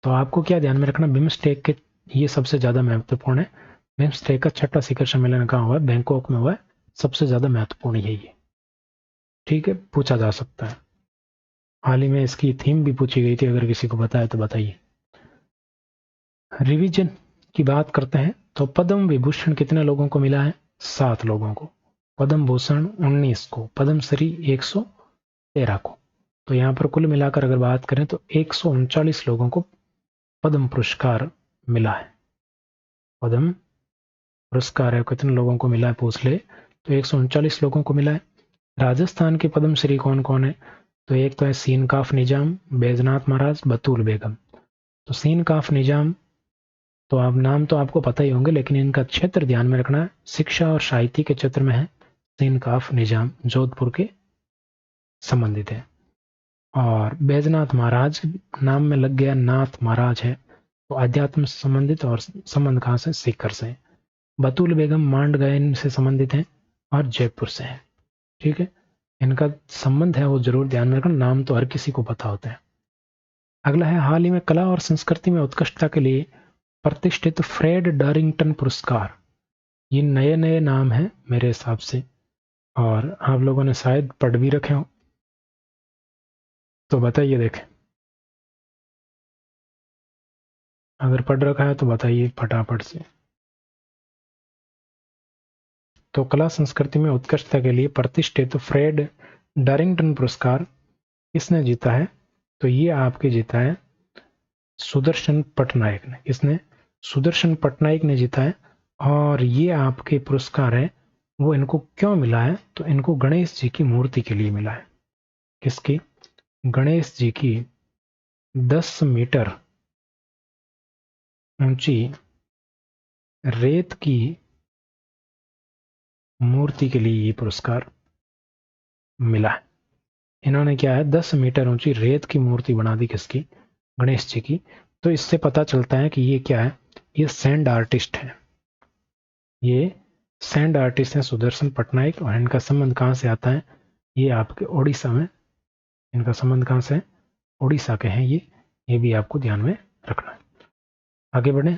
तो आपको क्या ध्यान में रखना, बिम्स्टेक के ये सबसे ज्यादा महत्वपूर्ण है। बिम्स्टेक का 6ठा शिखर सम्मेलन कहाँ हुआ है? बैंकॉक में हुआ है। सबसे ज्यादा महत्वपूर्ण यही है। ठीक है, पूछा जा सकता है। हाल ही में इसकी थीम भी पूछी गई थी, अगर किसी को बताया तो बताइए। रिवीजन की बात करते हैं तो पद्म विभूषण कितने लोगों को मिला है? 7 लोगों को। पद्म भूषण 19 को, पद्मश्री 113 को। तो यहाँ पर कुल मिलाकर अगर बात करें तो 139 लोगों को पद्म पुरस्कार मिला है। पद्म पुरस्कार है कितने लोगों को मिला है पूछ ले तो 139 लोगों को मिला है। राजस्थान के पद्मश्री कौन कौन है? तो एक तो है सीन काफ निजाम, बैजनाथ महाराज, बतूल बेगम। तो सीन काफ निजाम तो आप नाम तो आपको पता ही होंगे, लेकिन इनका क्षेत्र ध्यान में रखना है, शिक्षा और साहित्य के क्षेत्र में है। सीन काफ निजाम जोधपुर के संबंधित है। और बैजनाथ महाराज नाम में लग गया नाथ महाराज है, तो अध्यात्म से संबंधित और संबंध कहाँ से? सीकर से। बतूल बेगम मांड गायन से संबंधित हैं और जयपुर से हैं। ठीक है, इनका संबंध है वो जरूर ध्यान में रखना, नाम तो हर किसी को पता होता है। अगला है हाल ही में कला और संस्कृति में उत्कृष्टता के लिए प्रतिष्ठित फ्रेड डरिंगटन पुरस्कार। ये नए नए नाम हैं मेरे हिसाब से, और आप लोगों ने शायद पढ़ भी रखे हो, तो बताइए देखें, अगर पढ़ रखा है तो बताइए फटाफट से। तो कला संस्कृति में उत्कृष्टता के लिए प्रतिष्ठित फ्रेड डरिंगटन पुरस्कार किसने जीता है? तो ये आपके जीता है सुदर्शन पटनायक ने। किसने? सुदर्शन पटनायक ने जीता है। और ये आपके पुरस्कार है वो इनको क्यों मिला है? तो इनको गणेश जी की मूर्ति के लिए मिला है। किसकी? गणेश जी की 10 मीटर ऊंची रेत की मूर्ति के लिए ये पुरस्कार मिला है। इन्होंने क्या है 10 मीटर ऊंची रेत की मूर्ति बना दी। किसकी? गणेश जी की। तो इससे पता चलता है कि ये क्या है, ये सैंड आर्टिस्ट है। ये सैंड आर्टिस्ट हैं सुदर्शन पटनायक। और इनका संबंध कहाँ से आता है? ये आपके उड़ीसा में, इनका संबंध कहाँ से है? उड़ीसा के हैं ये भी आपको ध्यान में रखना है। आगे बढ़े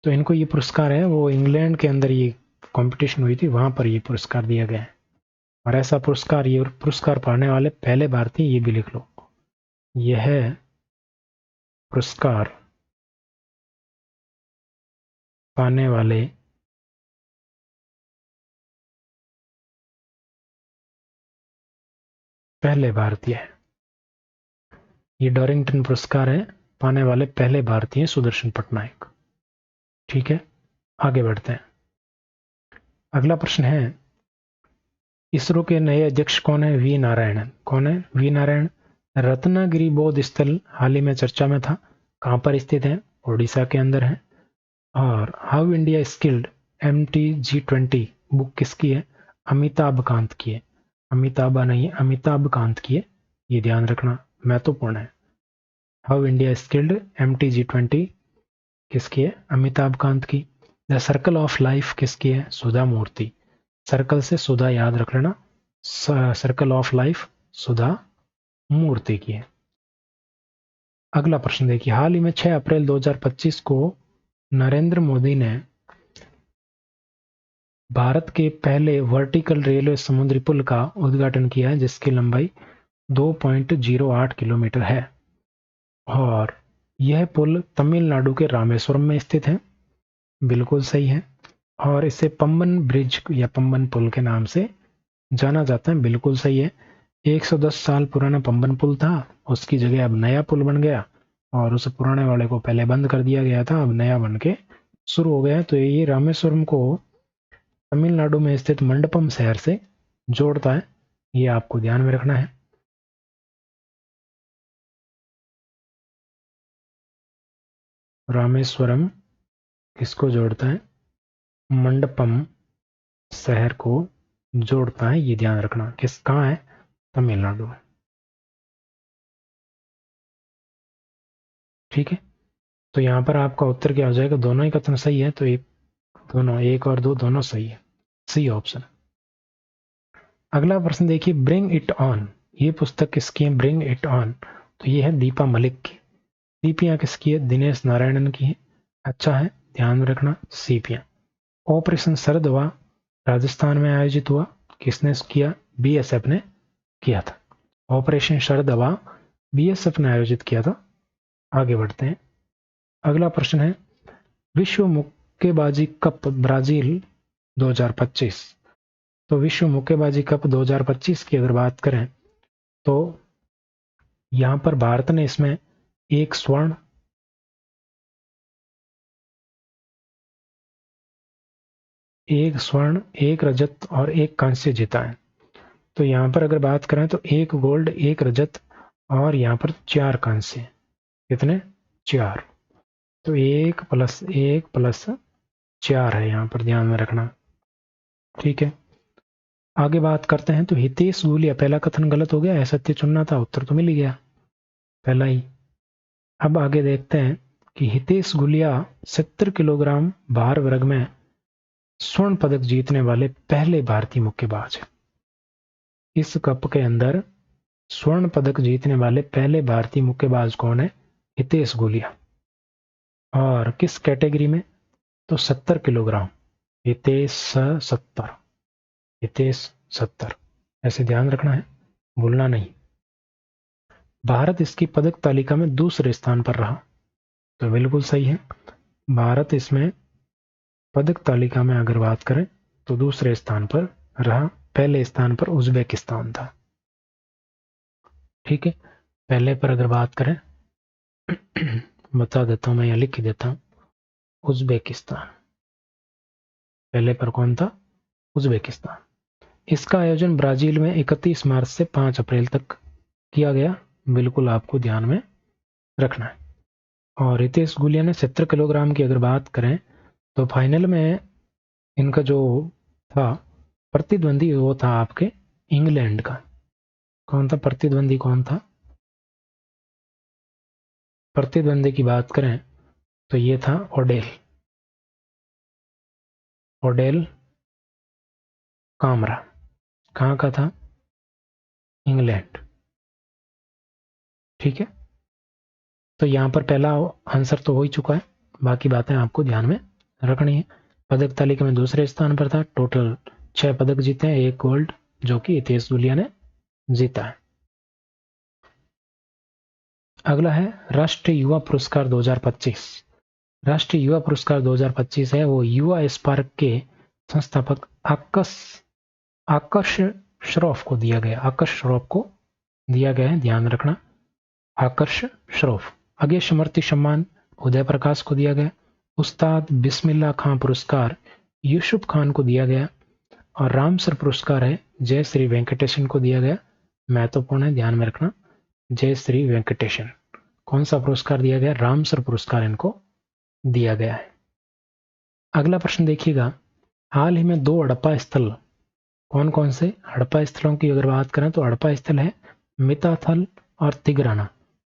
तो इनको ये पुरस्कार है वो इंग्लैंड के अंदर ये कंपटीशन हुई थी, वहां पर ये पुरस्कार दिया गया है। और ऐसा पुरस्कार, ये पुरस्कार पाने वाले पहले भारतीय, ये भी लिख लो, यह पुरस्कार पाने वाले पहले भारतीय है। ये डॉरिंगटन पुरस्कार है पाने वाले पहले भारतीय सुदर्शन पटनायक। ठीक है, आगे बढ़ते हैं। अगला प्रश्न है इसरो के नए अध्यक्ष कौन है? वी नारायणन। कौन है? वी नारायण। रत्नागिरी बौद्ध स्थल हाल ही में चर्चा में था, कहां पर स्थित है? उड़ीसा के अंदर है। और how India skilled MTG20 book किसकी है? अमिताभ कांत की है। अमिताभा नहीं, अमिताभ कांत की है, ये ध्यान रखना, महत्वपूर्ण है। हाउ इंडिया स्किल्ड MTG20 किसकी है? अमिताभ कांत की। द सर्कल ऑफ लाइफ किसकी है? सुधा मूर्ति। सर्कल से सुधा याद रख लेना, सर्कल ऑफ लाइफ सुधा मूर्ति की है। अगला प्रश्न देखिए, हाल ही में 6 अप्रैल 2025 को नरेंद्र मोदी ने भारत के पहले वर्टिकल रेलवे समुद्री पुल का उद्घाटन किया है, जिसकी लंबाई 2.08 किलोमीटर है। और यह पुल तमिलनाडु के रामेश्वरम में स्थित है। बिल्कुल सही है। और इसे पम्बन ब्रिज या पम्बन पुल के नाम से जाना जाता है। बिल्कुल सही है। 110 साल पुराना पम्बन पुल था, उसकी जगह अब नया पुल बन गया, और उस पुराने वाले को पहले बंद कर दिया गया था, अब नया बन के शुरू हो गया। तो ये रामेश्वरम को तमिलनाडु में स्थित मंडपम शहर से जोड़ता है, ये आपको ध्यान में रखना है। रामेश्वरम किसको जोड़ता है? मंडपम शहर को जोड़ता है, ये ध्यान रखना। किस कहाँ है? तमिलनाडु। ठीक है, तो यहाँ पर आपका उत्तर क्या हो जाएगा? दोनों ही कथन सही है, तो एक दोनों, एक और दो दोनों सही है, सी ऑप्शन। अगला प्रश्न देखिए, ब्रिंग इट ऑन, ये पुस्तक किसकी है? ब्रिंग इट ऑन, तो ये है दीपा मलिक की। सीपियां किसकी है? दिनेश नारायणन की है। अच्छा है, ध्यान में रखना सीपियां। ऑपरेशन सरदवा राजस्थान में आयोजित हुआ, किसने किया? BSF ने किया था। ऑपरेशन शरदवा BSF ने आयोजित किया था। आगे बढ़ते हैं। अगला प्रश्न है, विश्व मुक्केबाजी कप ब्राजील 2025, तो विश्व मुक्केबाजी कप 2025 की अगर बात करें तो यहाँ पर भारत ने इसमें एक स्वर्ण, एक रजत और एक कांस्य जीता है। तो यहाँ पर अगर बात करें तो एक गोल्ड, एक रजत और यहाँ पर 4 कांस्य। कितने? 4। तो 1+1+4 है, यहाँ पर ध्यान में रखना। ठीक है, आगे बात करते हैं। तो हितेश गुलिया, पहला कथन गलत हो गया है, सत्य चुनना था, उत्तर तो मिल ही गया पहला ही। अब आगे देखते हैं कि हितेश गुलिया 70 किलोग्राम भार वर्ग में स्वर्ण पदक जीतने वाले पहले भारतीय मुक्केबाज। इस कप के अंदर स्वर्ण पदक जीतने वाले पहले भारतीय मुक्केबाज कौन है? हितेश गुलिया। और किस कैटेगरी में? तो 70 किलोग्राम। हितेश 70, हितेश 70, ऐसे ध्यान रखना है, भूलना नहीं। भारत इसकी पदक तालिका में दूसरे स्थान पर रहा, तो बिल्कुल सही है। भारत इसमें पदक तालिका में अगर बात करें तो दूसरे स्थान पर रहा, पहले स्थान पर उज्बेकिस्तान था। ठीक है, पहले पर अगर बात करें बता देता हूं, मैं यहाँ लिख देता हूं, उज्बेकिस्तान। पहले पर कौन था? उज्बेकिस्तान। इसका आयोजन ब्राजील में 31 मार्च से 5 अप्रैल तक किया गया, बिल्कुल आपको ध्यान में रखना है। और रितेश गुलिया ने 70 किलोग्राम की अगर बात करें तो फाइनल में इनका जो था प्रतिद्वंदी, वो था आपके इंग्लैंड का। कौन था प्रतिद्वंदी? कौन था प्रतिद्वंदी की बात करें तो ये था ओडेल, ओडेल कामरा। कहाँ का था? इंग्लैंड। ठीक है, तो यहाँ पर पहला आंसर तो हो ही चुका है, बाकी बातें आपको ध्यान में रखनी है। पदक तालिका में दूसरे स्थान पर था, टोटल 6 पदक जीते हैं, 1 गोल्ड जो कि हितेश गुलिया ने जीता है। अगला है राष्ट्रीय युवा पुरस्कार 2025। राष्ट्रीय युवा पुरस्कार 2025 है वो युवा स्पार्क के संस्थापक आकर्ष श्रॉफ को दिया गया, आकर्ष श्रॉफ को दिया गया है, ध्यान रखना, आकर्ष श्रॉफ। आगे स्मृति सम्मान उदय प्रकाश को दिया गया। उस्ताद बिस्मिल्लाह खां पुरस्कार यूसुफ खान को दिया गया। और रामसर पुरस्कार है जय श्री वेंकटेशन को दिया गया। महत्वपूर्ण है, ध्यान में रखना, जय श्री वेंकटेशन। कौन सा पुरस्कार दिया गया? रामसर पुरस्कार इनको दिया गया है। अगला प्रश्न देखिएगा, हाल ही में 2 हड़प्पा स्थल, कौन कौन से हड़प्पा स्थलों की अगर बात करें तो हड़प्पा स्थल है मिताथल और तिग्राना,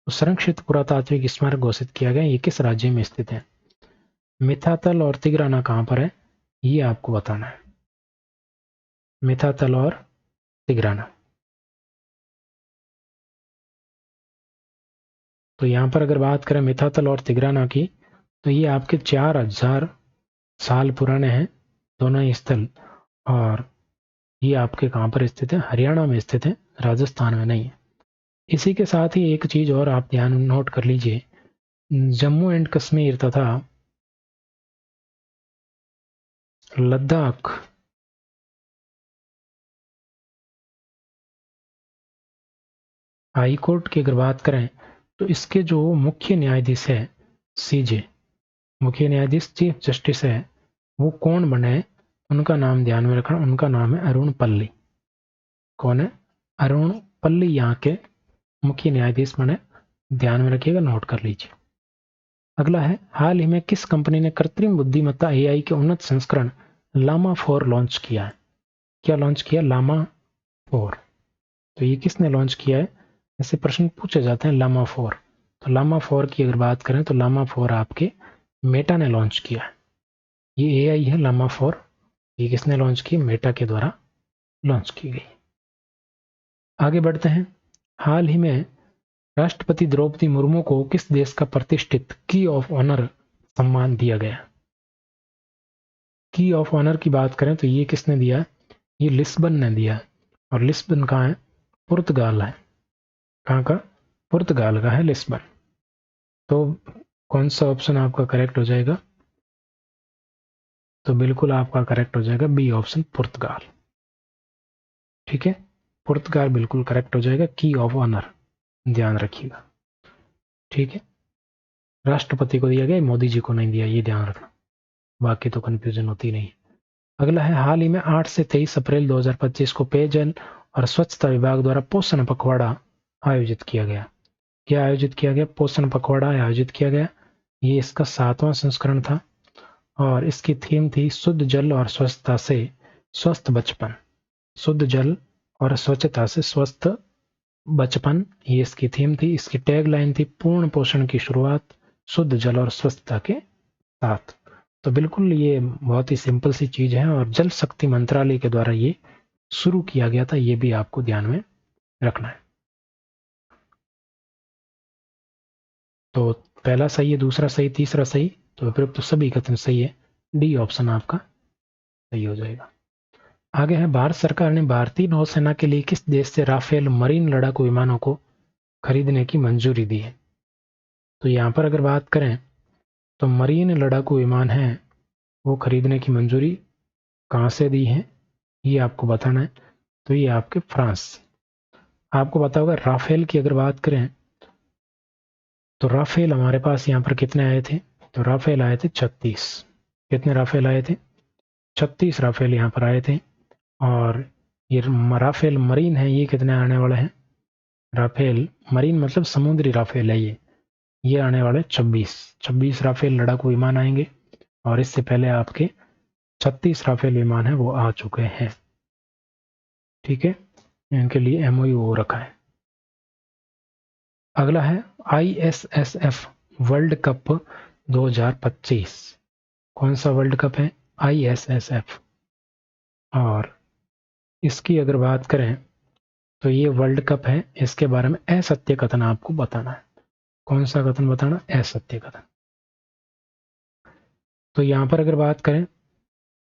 तो संरक्षित पुरातात्विक स्मारक घोषित किया गया। ये किस राज्य में स्थित है? मिताथल और तिग्राना कहां पर है, ये आपको बताना है। मिताथल और तिग्राना। तो यहां पर अगर बात करें मिताथल और तिग्राना की, तो ये आपके 4000 साल पुराने हैं दोनों ही स्थल। और ये आपके कहां पर स्थित है? हरियाणा में स्थित है, राजस्थान में नहीं है। इसी के साथ ही एक चीज और आप ध्यान नोट कर लीजिए, जम्मू एंड कश्मीर तथा लद्दाख हाई कोर्ट की अगर बात करें तो इसके जो मुख्य न्यायाधीश है सीजे, मुख्य न्यायाधीश चीफ जस्टिस है, वो कौन बने? उनका नाम ध्यान में रखना, उनका नाम है अरुण पल्ली। कौन है? अरुण पल्ली यहाँ के मुख्य न्यायाधीश बने, ध्यान में रखिएगा, नोट कर लीजिए। अगला है, हाल ही में किस कंपनी ने कृत्रिम बुद्धिमत्ता एआई के उन्नत संस्करण लामा 4 लॉन्च किया है? क्या लॉन्च किया? लामा 4। तो ये किसने लॉन्च किया है? ऐसे प्रश्न पूछे जाते हैं, लामा 4। तो लामा 4 की अगर बात करें तो लामा 4 आपके मेटा ने लॉन्च किया है। ये एआई है लामा 4, ये किसने लॉन्च की? मेटा के द्वारा लॉन्च की गई। आगे बढ़ते हैं, हाल ही में राष्ट्रपति द्रौपदी मुर्मू को किस देश का प्रतिष्ठित की ऑफ ऑनर सम्मान दिया गया? की ऑफ ऑनर की बात करें तो ये किसने दिया है? ये लिस्बन ने दिया है। और लिस्बन कहाँ है? पुर्तगाल है। कहाँ का? पुर्तगाल का है लिस्बन। तो कौन सा ऑप्शन आपका करेक्ट हो जाएगा? तो बिल्कुल आपका करेक्ट हो जाएगा बी ऑप्शन, पुर्तगाल। ठीक है, पुर्तगाल बिल्कुल करेक्ट हो जाएगा। की ऑफ ऑनर ध्यान रखिएगा। ठीक है, राष्ट्रपति को दिया गया, मोदी जी को नहीं दिया, ये ध्यान रखना, बाकी तो कंफ्यूजन होती नहीं। अगला है, हाल ही में 8 से 23 अप्रैल 2025 को पेयजल और स्वच्छता विभाग द्वारा पोषण पखवाड़ा आयोजित किया गया। क्या आयोजित किया गया? पोषण पखवाड़ा आयोजित किया गया। ये इसका 7वां संस्करण था और इसकी थीम थी शुद्ध जल और स्वच्छता से स्वस्थ बचपन। शुद्ध जल और स्वच्छता से स्वस्थ बचपन, ये इसकी थीम थी। इसकी टैगलाइन थी पूर्ण पोषण की शुरुआत शुद्ध जल और स्वच्छता के साथ। तो बिल्कुल ये बहुत ही सिंपल सी चीज है और जल शक्ति मंत्रालय के द्वारा ये शुरू किया गया था, ये भी आपको ध्यान में रखना है। तो पहला सही है, दूसरा सही, तीसरा सही, तो उपयुक्त तो सभी कथन सही है। डी ऑप्शन आपका सही हो जाएगा। आगे है, भारत सरकार ने भारतीय नौसेना के लिए किस देश से राफेल मरीन लड़ाकू विमानों को खरीदने की मंजूरी दी है? तो यहां पर अगर बात करें तो मरीन लड़ाकू विमान है वो खरीदने की मंजूरी कहां से दी है, ये आपको बताना है। तो ये आपके फ्रांस से। आपको पता होगा राफेल की अगर बात करें तो राफेल हमारे पास यहाँ पर कितने आए थे? तो राफेल आए थे 36। कितने राफेल आए थे? 36 राफेल यहाँ पर आए थे। और ये राफेल मरीन है, ये कितने आने वाले हैं? राफेल मरीन मतलब समुद्री राफेल है ये आने वाले 26 राफेल लड़ाकू विमान आएंगे। और इससे पहले आपके 36 राफेल विमान है वो आ चुके हैं। ठीक है, इनके लिए एमओयू हो रखा है। अगला है, आईएसएसएफ वर्ल्ड कप 2025 कौन सा वर्ल्ड कप है? आईएसएसएफ। और इसकी अगर बात करें तो ये वर्ल्ड कप है, इसके बारे में असत्य कथन आपको बताना है। कौन सा कथन बताना? असत्य कथन। तो यहां पर अगर बात करें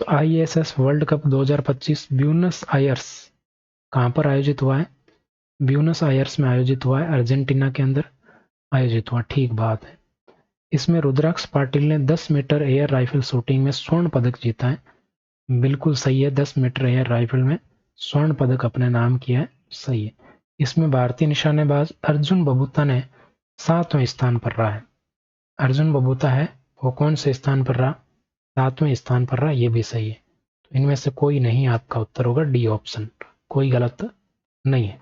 तो ISS world cup 2025 Buenos Aires कहां पर आयोजित हुआ है? ब्यूनस आयर्स में आयोजित हुआ है, अर्जेंटीना के अंदर आयोजित हुआ। ठीक बात है। इसमें रुद्राक्ष पाटिल ने 10 मीटर एयर राइफल शूटिंग में स्वर्ण पदक जीता है। बिल्कुल सही है, 10 मीटर एयर राइफल में स्वर्ण पदक अपने नाम किया है, सही है। इसमें भारतीय निशानेबाज अर्जुन बबूता ने 7वें स्थान पर रहा है। अर्जुन बबूता है वो कौन से स्थान पर रहा? 7वें स्थान पर रहा, ये भी सही है। तो इनमें से कोई नहीं, आपका उत्तर होगा डी ऑप्शन, कोई गलत नहीं है।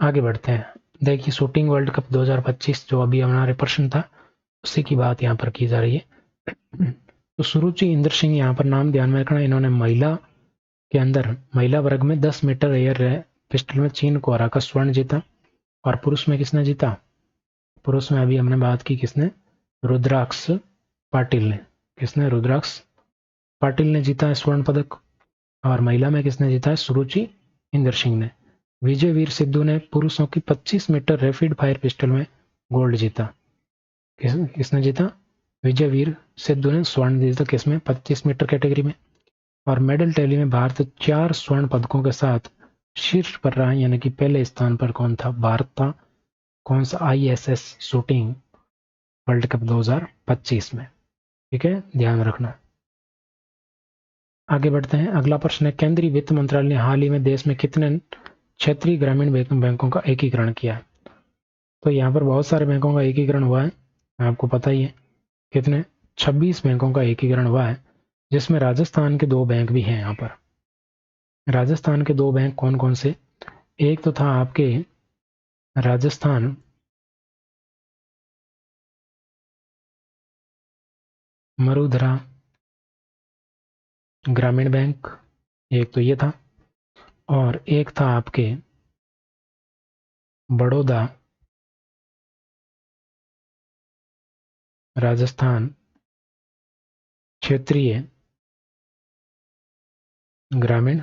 आगे बढ़ते हैं। देखिए, शूटिंग वर्ल्ड कप 2025 जो अभी हमारे प्रश्न था उसी की बात यहाँ पर की जा रही है। तो सुरुचि इंद्र सिंह यहाँ पर नाम ध्यान में रखना, इन्होंने महिला के अंदर महिला वर्ग में 10 मीटर एयर पिस्टल में चीन को हराकर स्वर्ण जीता। और पुरुष में किसने जीता? पुरुष में अभी हमने बात की, किसने? रुद्राक्ष पाटिल ने। किसने? रुद्राक्ष पाटिल ने जीता है स्वर्ण पदक। और महिला में किसने जीता है? सुरुचि इंदर सिंह ने। विजय वीर सिद्धू ने पुरुषों की 25 मीटर रैपिड फायर पिस्टल में गोल्ड जीता। किसने जीता? विजय वीर सिद्धू ने स्वर्ण जीता, किसमें? 25 मीटर कैटेगरी में। और मेडल टैली में भारत 4 स्वर्ण पदकों के साथ शीर्ष पर रहा, यानी कि पहले स्थान पर कौन था? भारत था। कौन सा? आईएसएस शूटिंग वर्ल्ड कप 2025 में। ठीक है, ध्यान रखना। आगे बढ़ते हैं। अगला प्रश्न है, केंद्रीय वित्त मंत्रालय ने हाल ही में देश में कितने क्षेत्रीय ग्रामीण बैंकों का एकीकरण किया है? तो यहाँ पर बहुत सारे बैंकों का एकीकरण हुआ है, आपको पता ही है। कितने? 26 बैंकों का एकीकरण हुआ है, जिसमें राजस्थान के 2 बैंक भी हैं। यहाँ पर राजस्थान के 2 बैंक कौन कौन से? एक तो था आपके राजस्थान मरुधरा ग्रामीण बैंक, एक तो ये था। और एक था आपके बड़ौदा राजस्थान क्षेत्रीय ग्रामीण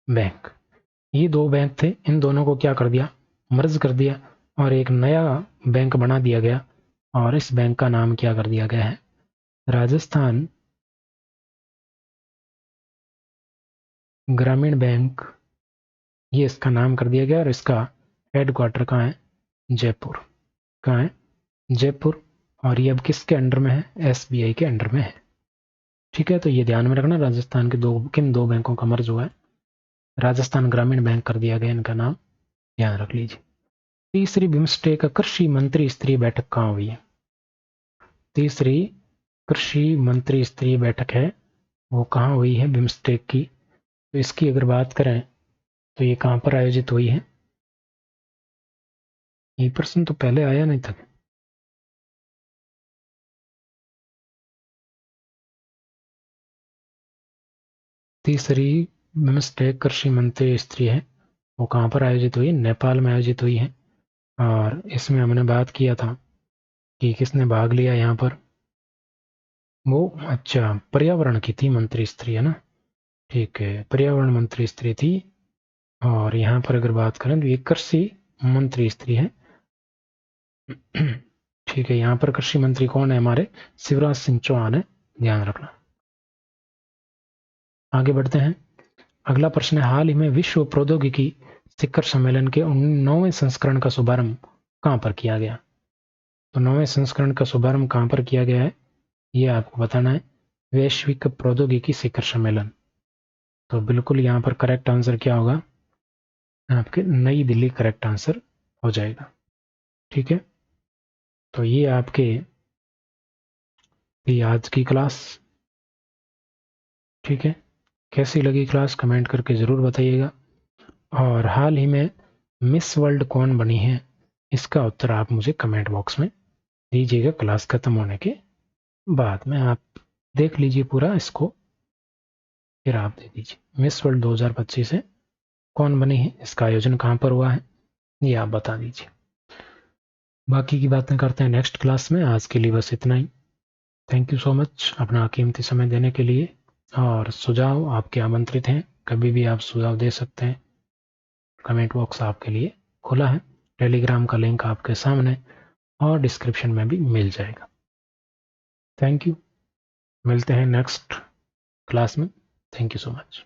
बैंक। ये 2 बैंक थे, इन दोनों को क्या कर दिया? मर्ज कर दिया और एक नया बैंक बना दिया गया। और इस बैंक का नाम क्या कर दिया गया है? राजस्थान ग्रामीण बैंक, ये इसका नाम कर दिया गया। और इसका हेडक्वार्टर कहाँ है? जयपुर। कहाँ है? जयपुर। और ये अब किसके अंडर में है? एसबीआई के अंडर में है। ठीक है, तो ये ध्यान में रखना, राजस्थान के किन 2 बैंकों का मर्ज हुआ है? राजस्थान ग्रामीण बैंक कर दिया गया इनका नाम, ध्यान रख लीजिए। तीसरी बिम्स्टेक कृषि मंत्री स्तरीय बैठक कहाँ हुई है? तीसरी कृषि मंत्री स्तरीय बैठक है वो कहाँ हुई है बिम्स्टेक की? तो इसकी अगर बात करें तो ये कहाँ पर आयोजित हुई है? ये प्रश्न तो पहले आया नहीं था। तीसरी बिम्स्टेक कृषि मंत्री स्तरीय है वो कहाँ पर आयोजित हुई? नेपाल में आयोजित हुई है। और इसमें हमने बात किया था कि किसने भाग लिया यहाँ पर, वो अच्छा पर्यावरण की थी मंत्री स्त्री, है ना? ठीक है, पर्यावरण मंत्री स्त्री थी। और यहाँ पर अगर बात करें तो ये कृषि मंत्री स्त्री है। ठीक है, यहाँ पर कृषि मंत्री कौन है हमारे? शिवराज सिंह चौहान है, ध्यान रखना। आगे बढ़ते हैं। अगला प्रश्न है, हाल ही में विश्व प्रौद्योगिकी शिखर सम्मेलन के 9वें संस्करण का शुभारंभ कहाँ पर किया गया? तो 9वें संस्करण का शुभारंभ कहाँ पर किया गया है ये आपको बताना है। वैश्विक प्रौद्योगिकी शिखर सम्मेलन। तो बिल्कुल यहाँ पर करेक्ट आंसर क्या होगा? आपके नई दिल्ली करेक्ट आंसर हो जाएगा। ठीक है, तो ये आपके थी आज की क्लास। ठीक है, कैसी लगी क्लास कमेंट करके ज़रूर बताइएगा। और हाल ही में मिस वर्ल्ड कौन बनी है इसका उत्तर आप मुझे कमेंट बॉक्स में दीजिएगा क्लास खत्म होने के बाद में। आप देख लीजिए पूरा इसको, फिर आप दे दीजिए। मिस वर्ल्ड 2025 है कौन बनी है, इसका आयोजन कहाँ पर हुआ है, ये आप बता दीजिए। बाकी की बातें करते हैं नेक्स्ट क्लास में। आज के लिए बस इतना ही। थैंक यू सो मच अपना कीमती समय देने के लिए। और सुझाव आपके आमंत्रित हैं, कभी भी आप सुझाव दे सकते हैं। कमेंट बॉक्स आपके लिए खुला है। टेलीग्राम का लिंक आपके सामने और डिस्क्रिप्शन में भी मिल जाएगा। थैंक यू, मिलते हैं नेक्स्ट क्लास में। Thank you so much.